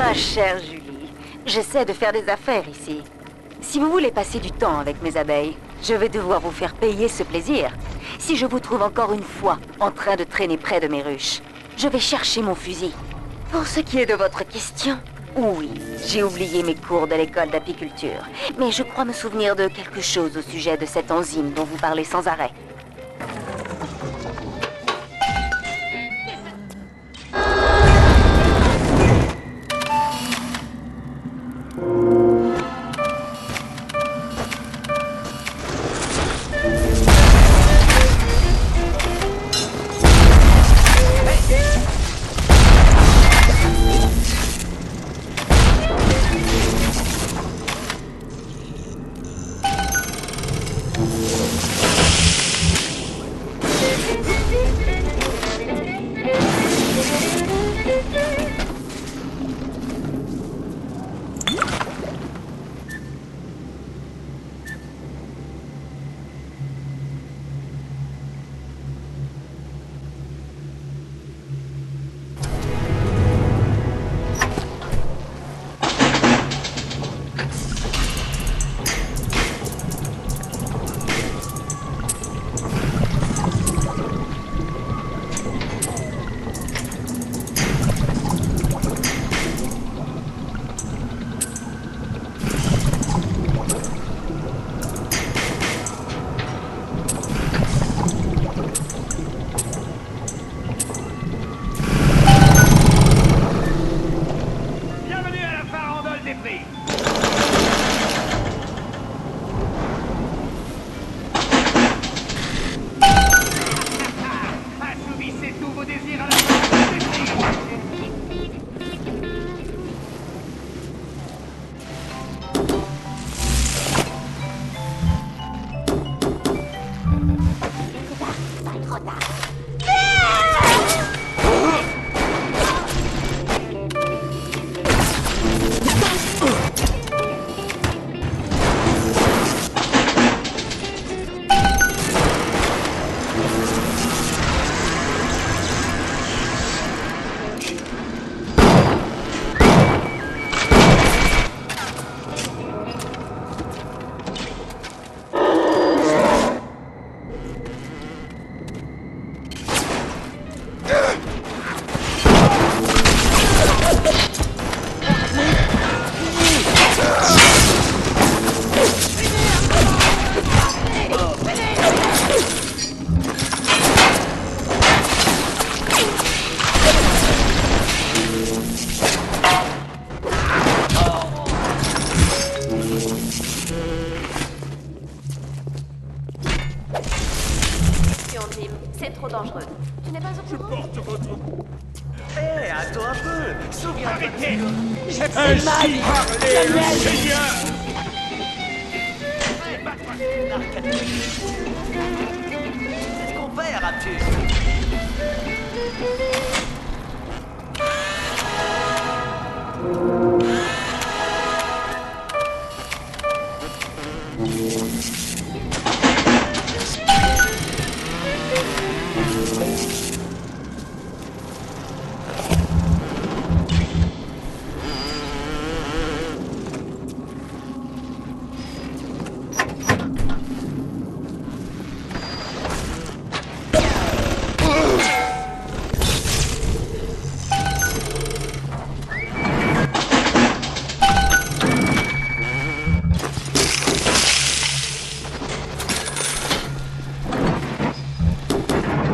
Ma chère Julie, j'essaie de faire des affaires ici. Si vous voulez passer du temps avec mes abeilles, je vais devoir vous faire payer ce plaisir. Si je vous trouve encore une fois en train de traîner près de mes ruches, je vais chercher mon fusil. Pour ce qui est de votre question, oui, j'ai oublié mes cours de l'école d'apiculture, mais je crois me souvenir de quelque chose au sujet de cette enzyme dont vous parlez sans arrêt. C'est trop dangereux. Tu n'es pas au Je courant? porte votre... Hé, attends un peu. Souviens-toi. Arrêtez! Ainsi Ainsi parlait le Seigneur! C'est ce qu'on fait, Raptus.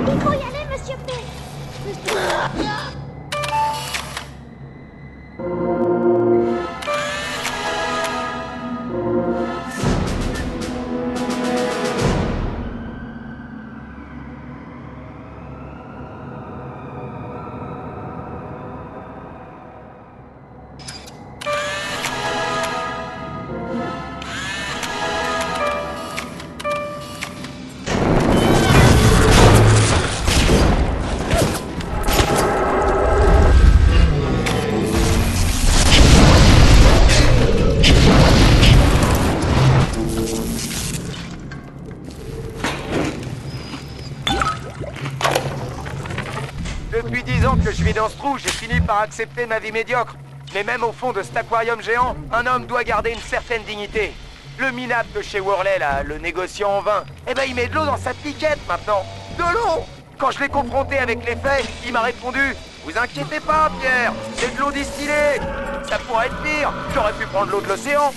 Il faut y aller, monsieur P. Depuis 10 ans que je vis dans ce trou, j'ai fini par accepter ma vie médiocre. Mais même au fond de cet aquarium géant, un homme doit garder une certaine dignité. Le minable de chez Worley, là, le négociant en vin, eh ben il met de l'eau dans sa piquette maintenant. De l'eau! Quand je l'ai confronté avec les faits, il m'a répondu: vous inquiétez pas, Pierre, c'est de l'eau distillée. Ça pourrait être pire, j'aurais pu prendre l'eau de l'océan.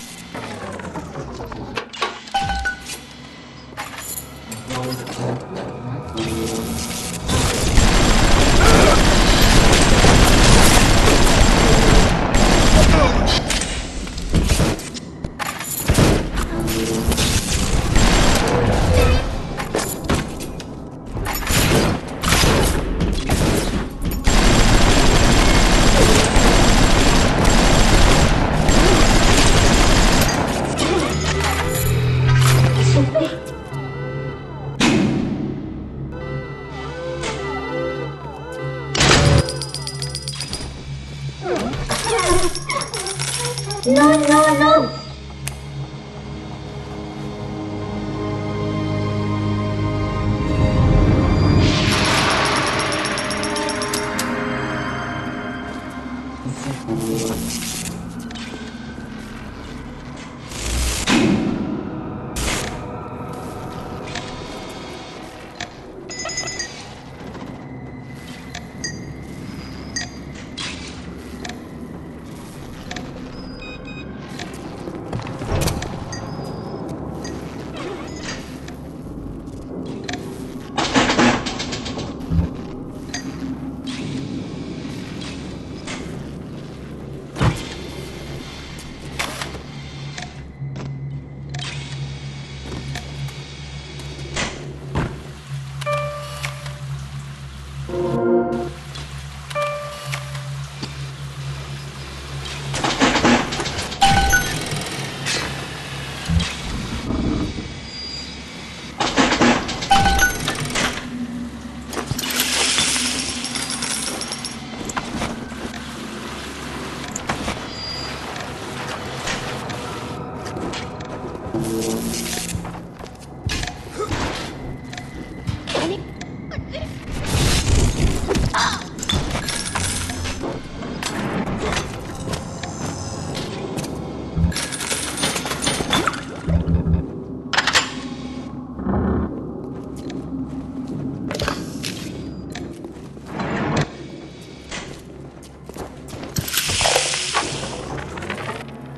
Non, non, non!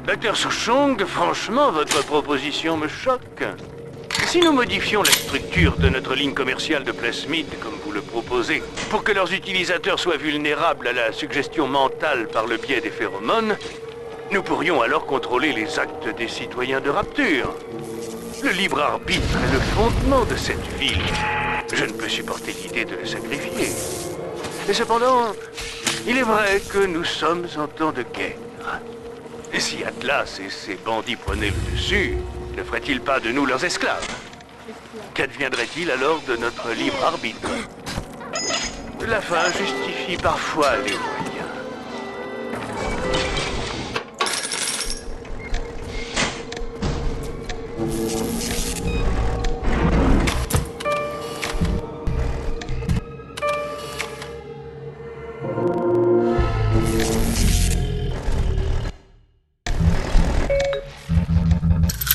Docteur Souchong, franchement, votre proposition me choque. Si nous modifions la structure de notre ligne commerciale de plasmide, comme vous le proposez, pour que leurs utilisateurs soient vulnérables à la suggestion mentale par le biais des phéromones, nous pourrions alors contrôler les actes des citoyens de Rapture. Le libre arbitre est le fondement de cette ville. Je ne peux supporter l'idée de le sacrifier. Et cependant, il est vrai que nous sommes en temps de guerre. Et si Atlas et ses bandits prenaient le dessus, ne feraient-ils pas de nous leurs esclaves? Qu'adviendrait-il alors de notre libre arbitre? La fin justifie parfois les moyens.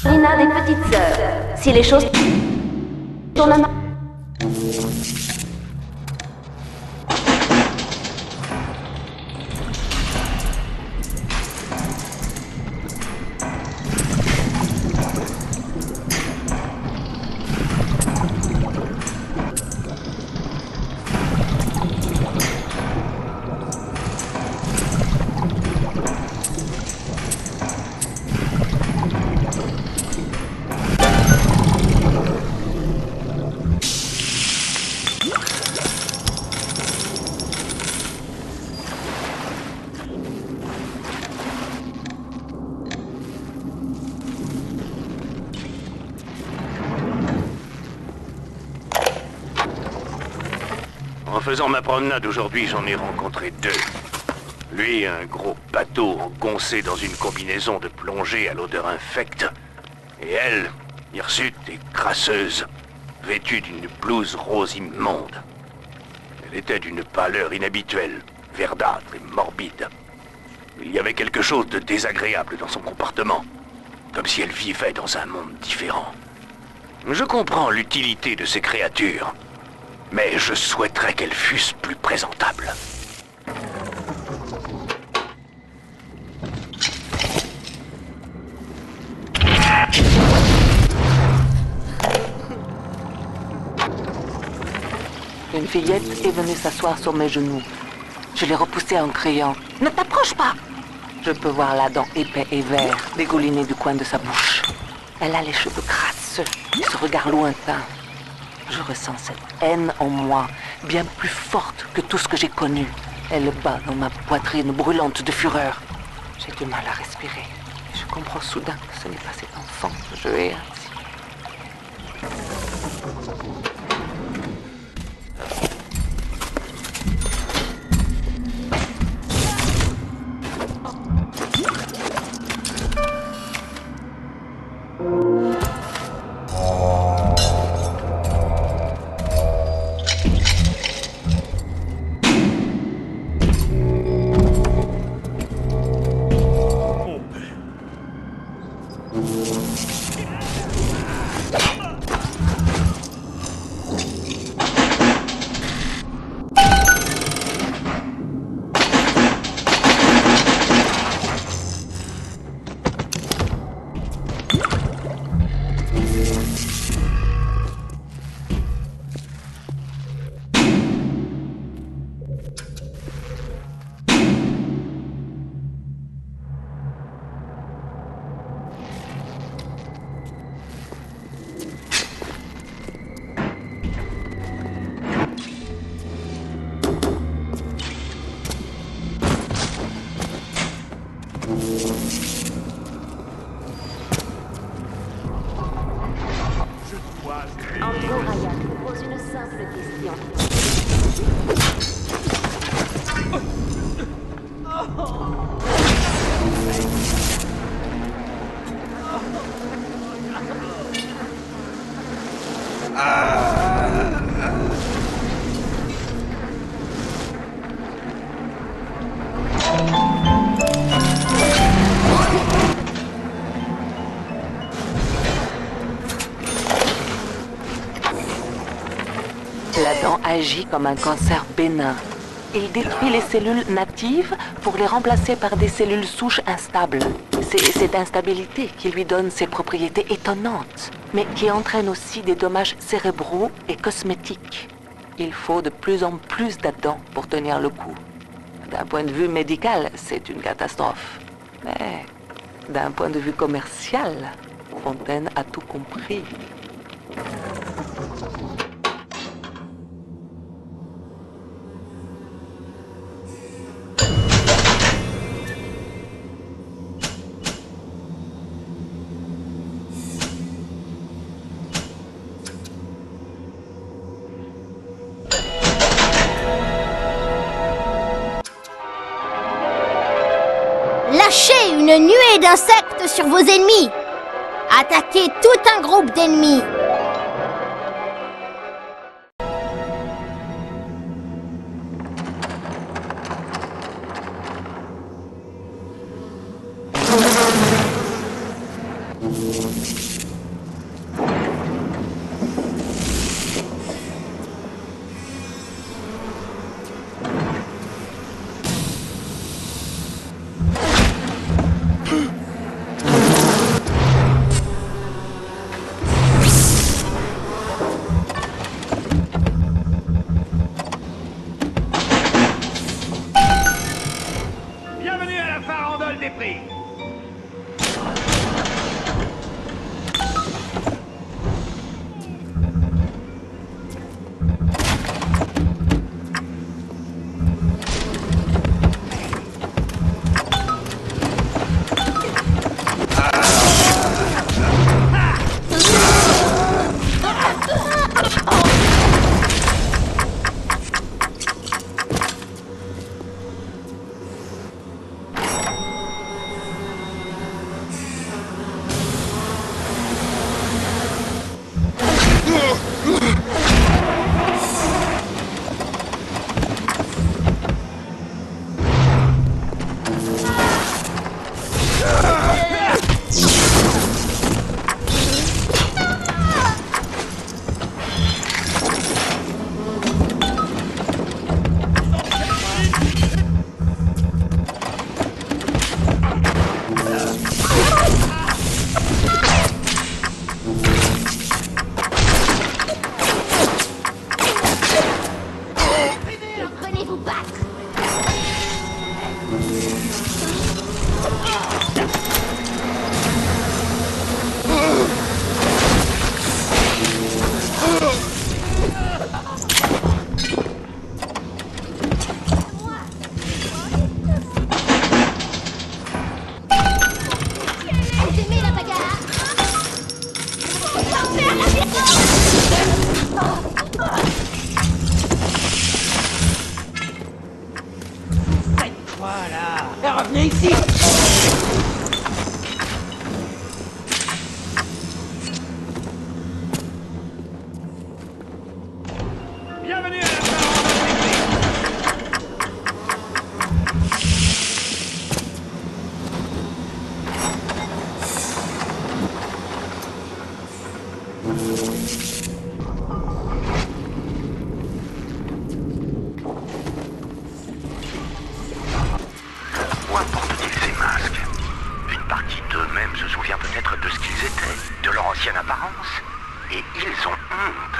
Rina des petites sœurs. Si les choses tournent à ma... En faisant ma promenade aujourd'hui, j'en ai rencontré deux. Lui, un gros bateau engoncé dans une combinaison de plongée à l'odeur infecte. Et elle, hirsute et crasseuse, vêtue d'une blouse rose immonde. Elle était d'une pâleur inhabituelle, verdâtre et morbide. Il y avait quelque chose de désagréable dans son comportement. Comme si elle vivait dans un monde différent. Je comprends l'utilité de ces créatures, mais je souhaiterais qu'elles fussent plus présentables. Une fillette est venue s'asseoir sur mes genoux. Je l'ai repoussée en criant « Ne t'approche pas !» Je peux voir la dent épais et vert dégouliner du coin de sa bouche. Elle a les cheveux crasseux et ce regard lointain. Je ressens cette haine en moi, bien plus forte que tout ce que j'ai connu. Elle bat dans ma poitrine brûlante de fureur. J'ai du mal à respirer. Je comprends soudain que ce n'est pas cet enfant que je hais ainsi. Andrew Ryan vous pose une simple question. La dent agit comme un cancer bénin. Il détruit les cellules natives pour les remplacer par des cellules souches instables. C'est cette instabilité qui lui donne ses propriétés étonnantes, mais qui entraîne aussi des dommages cérébraux et cosmétiques. Il faut de plus en plus d'Adam pour tenir le coup. D'un point de vue médical, c'est une catastrophe. Mais d'un point de vue commercial, Fontaine a tout compris. Lâchez une nuée d'insectes sur vos ennemis. Attaquez tout un groupe d'ennemis. Bienvenue à la farandole des prix. Revenez ici! Bienvenue à la farandole des prix! Pourquoi portent-ils ces masques? Une partie d'eux-mêmes se souvient peut-être de ce qu'ils étaient, de leur ancienne apparence, et ils ont honte.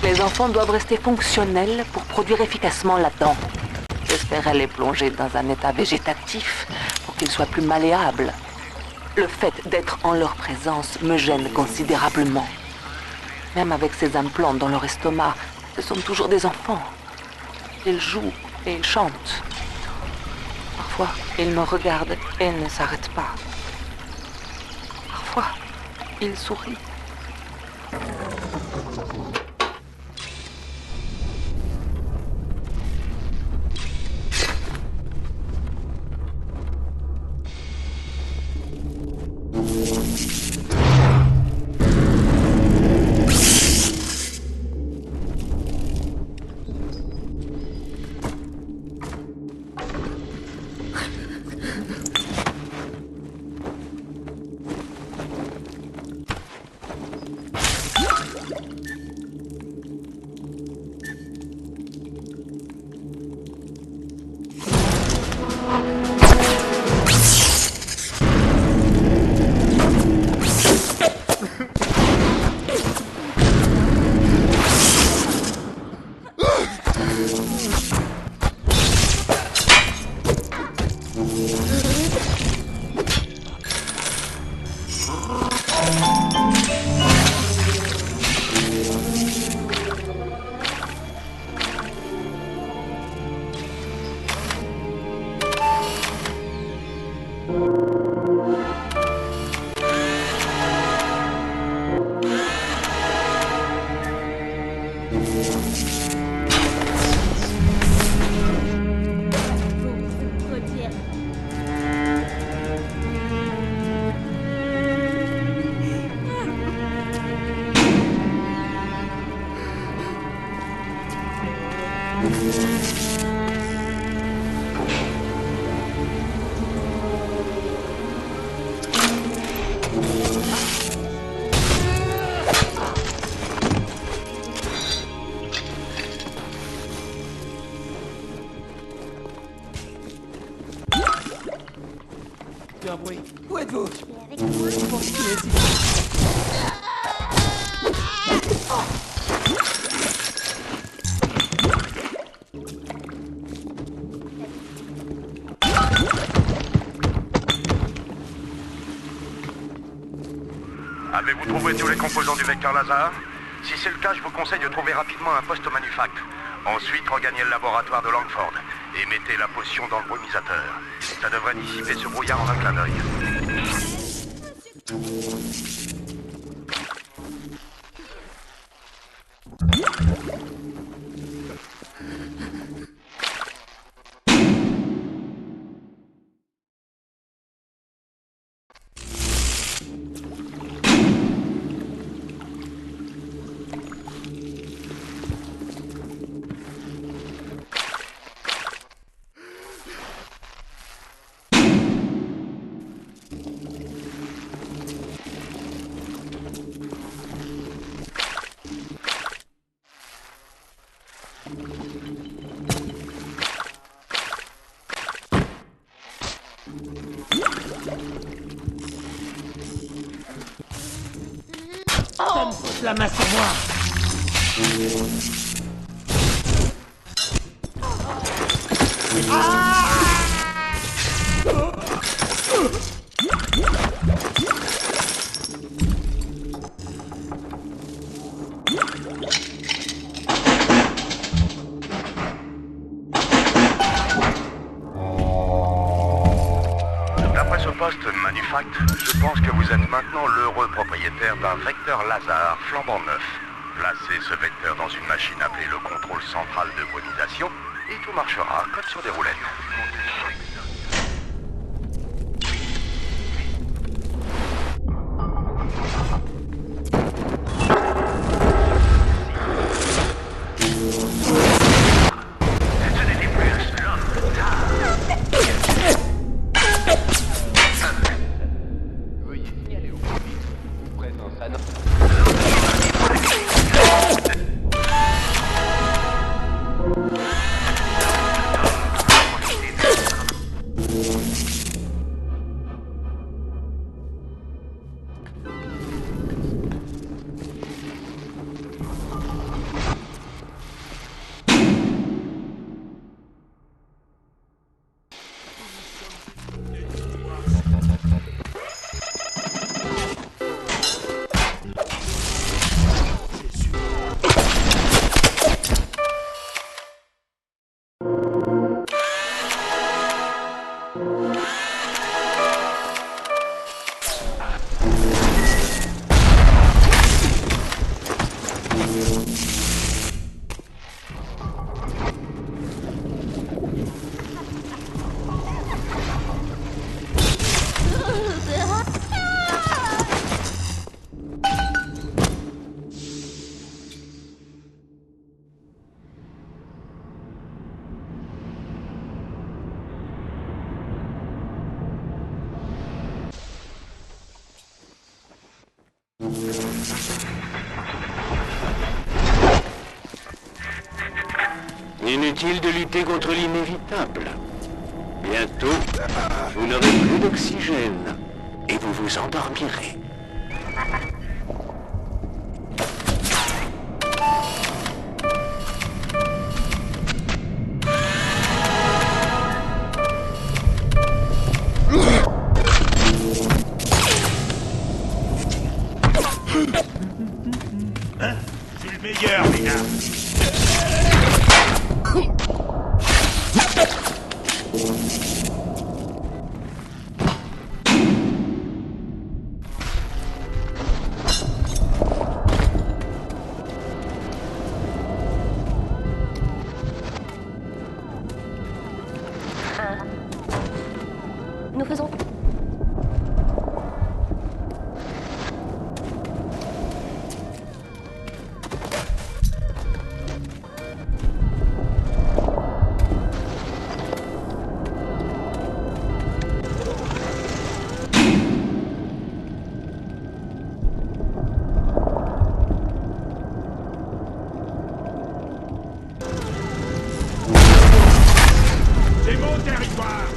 Les enfants doivent rester fonctionnels pour produire efficacement la dent. J'espérais les plonger dans un état végétatif pour qu'ils soient plus malléables. Le fait d'être en leur présence me gêne considérablement. Même avec ces implants dans leur estomac, ce sont toujours des enfants. Ils jouent et ils chantent. Parfois, ils me regardent et ne s'arrêtent pas. Parfois, ils sourient. Un bruit. Où êtes-vous? Avez-vous trouvé tous les composants du vecteur Lazare? Si c'est le cas, je vous conseille de trouver rapidement un poste au manufact. Ensuite, regagnez le laboratoire de Langford et mettez la potion dans le brumisateur. Ça devrait dissiper ce brouillard en un clin d'œil. Laisse la main sur moi. D'après ce poste Manufact, je pense que vous êtes maintenant l'heureux propriétaire d'un vecteur laser flambant neuf. Placez ce vecteur dans une machine appelée le contrôle central de bruitisation et tout marchera comme sur des roulettes. Inutile de lutter contre l'inévitable. Bientôt, vous n'aurez plus d'oxygène et vous vous endormirez. C'est le meilleur, les gars. Nous faisons... C'est mon territoire.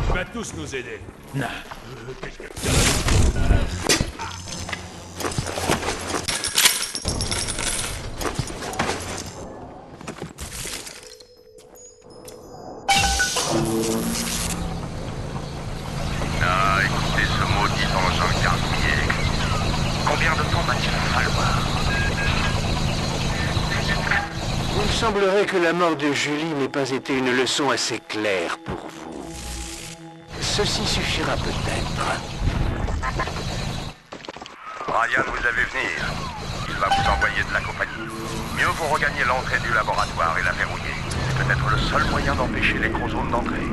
Tu vas tous nous aider. Non. Ah, écoutez ce maudit engin gargouillé. Combien de temps va-t-il falloir? Il semblerait que la mort de Julie n'ait pas été une leçon assez claire pour vous. Ceci suffira peut-être. Ryan vous a vu venir. Il va vous envoyer de la compagnie. Mieux vaut regagner l'entrée du laboratoire et la verrouiller. C'est peut-être le seul moyen d'empêcher les chromosomes d'entrer.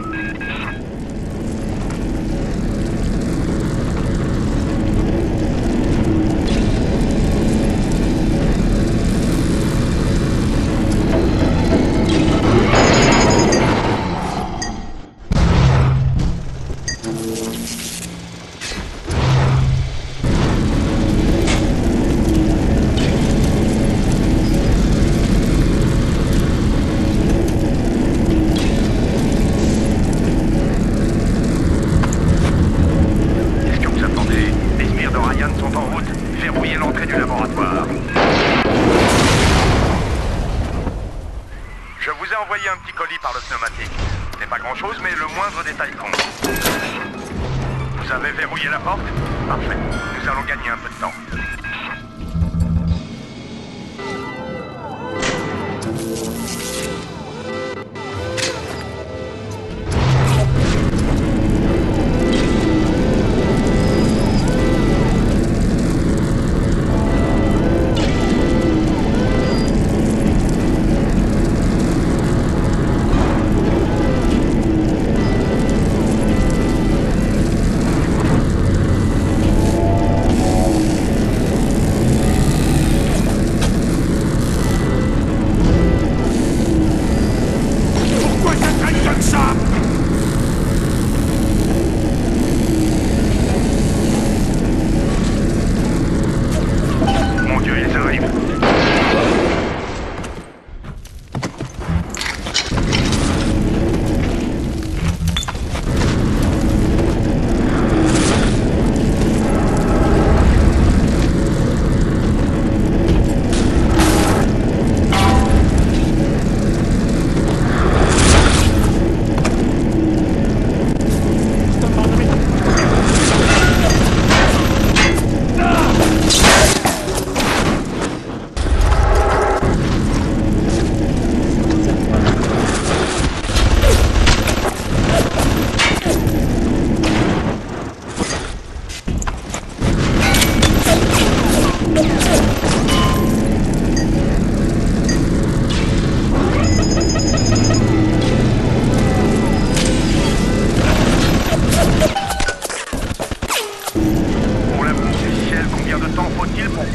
Un petit colis par le pneumatique. C'est pas grand chose, mais le moindre détail compte. Vous avez verrouillé la porte? Parfait. Nous allons gagner un peu de temps.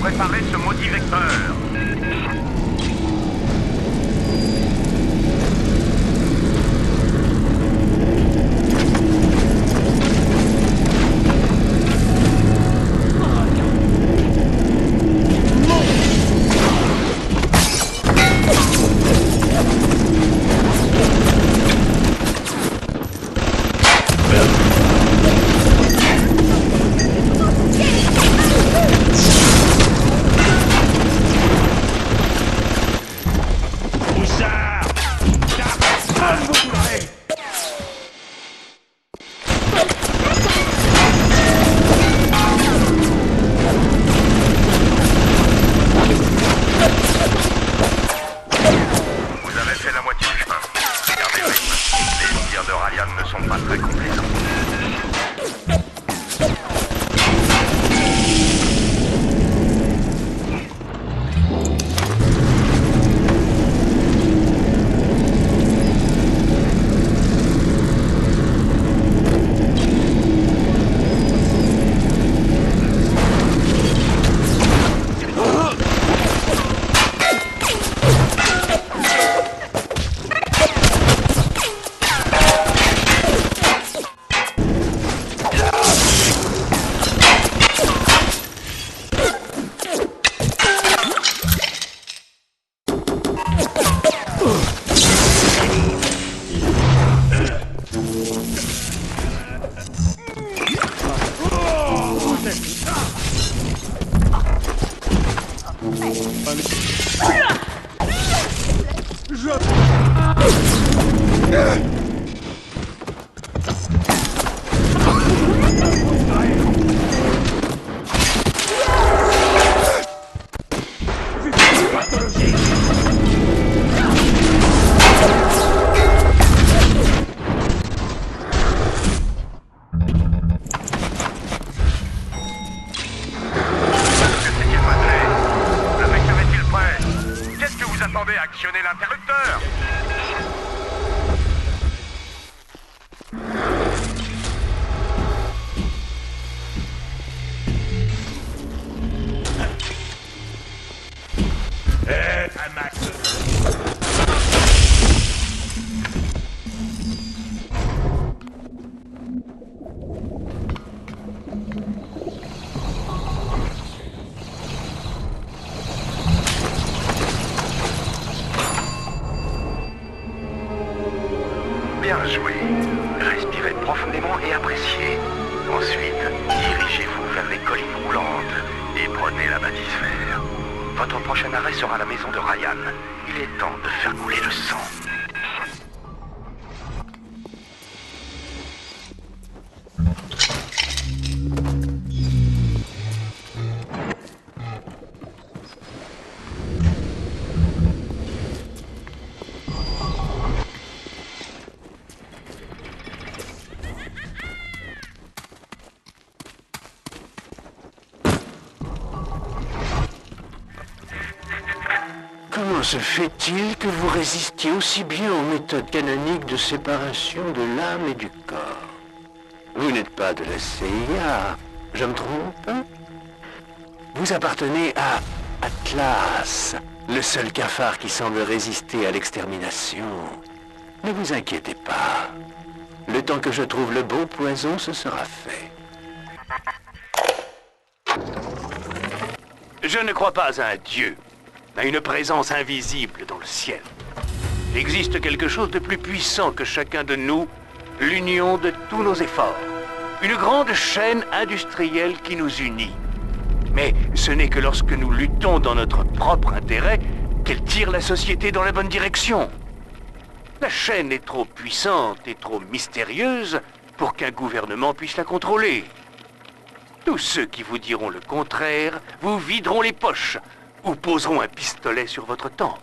Préparez ce maudit vecteur. attendez, actionnez l'interrupteur. Un max. Bien joué. Respirez profondément et appréciez. Ensuite, dirigez-vous vers les collines roulantes et prenez la bâtisphère. Votre prochain arrêt sera la maison de Ryan. Il est temps de faire couler le sang. Comment se fait-il que vous résistiez aussi bien aux méthodes canoniques de séparation de l'âme et du corps? Vous n'êtes pas de la CIA, je me trompe? Vous appartenez à Atlas, le seul cafard qui semble résister à l'extermination. Ne vous inquiétez pas. Le temps que je trouve le bon poison, ce sera fait. Je ne crois pas à un dieu, à une présence invisible dans le ciel. Il existe quelque chose de plus puissant que chacun de nous, l'union de tous nos efforts. Une grande chaîne industrielle qui nous unit. Mais ce n'est que lorsque nous luttons dans notre propre intérêt qu'elle tire la société dans la bonne direction. La chaîne est trop puissante et trop mystérieuse pour qu'un gouvernement puisse la contrôler. Tous ceux qui vous diront le contraire vous videront les poches ou poseront un pistolet sur votre tempe.